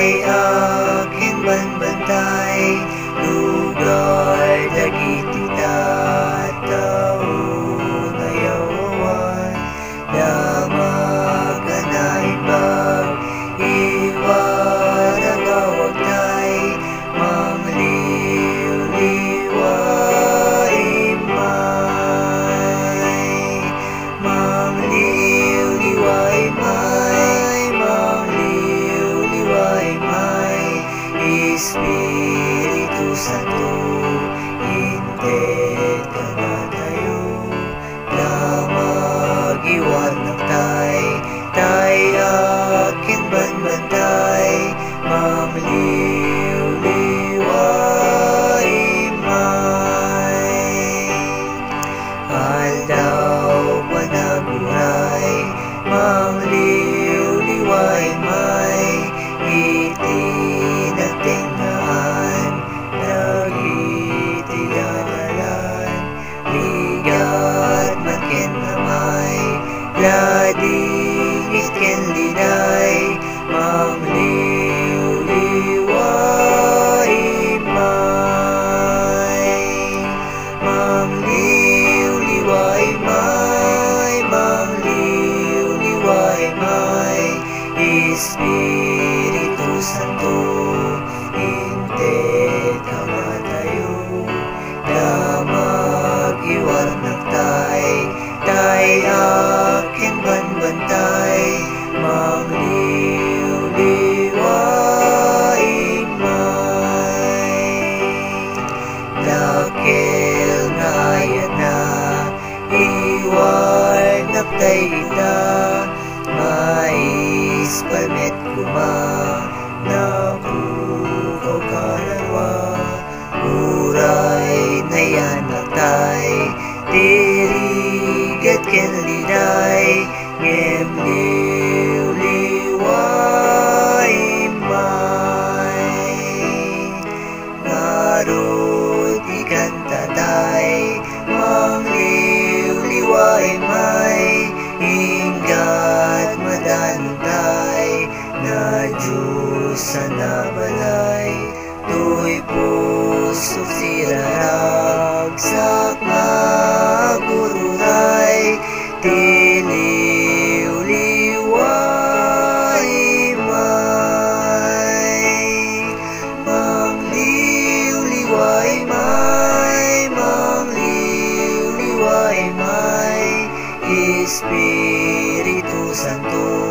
tay akin banbantay, lugar dagiti tao na yawan, damag anahin bag iwaragawag tay, mamliw-liway may, mamliw-liway may, mamliw-liway may, Espiritu Santo, inted ka na tayo, damag iwarnak tay, tay akin banbantay, mamliw-liway may, aldaw panaguray, mamliw-liway may, itinagtingaan, dagiti galalan, ligat matken namay, lading itken liday, mamliw-liway may, mamliw-liway may, mamliw-liway may, Espiritu Santo, inted ka nga tayo, damag iwarnak tay, tay akin banbantay, mamliw-liway may, dakil nga ayan na, iwarnak tay kita, mais palmet kumang, napukaw kalarwa, uray na yanak tay, dirigat ken liday, ngemliw-liway may, ngarod ikan tatay, mamliw-liway may, inggat madanong tay, na Diyos sa nabalay, tuy puso siraragsak magururay, tiliw-liway may, mamliw-liway may, mamliw-liway may, Espiritu Santo,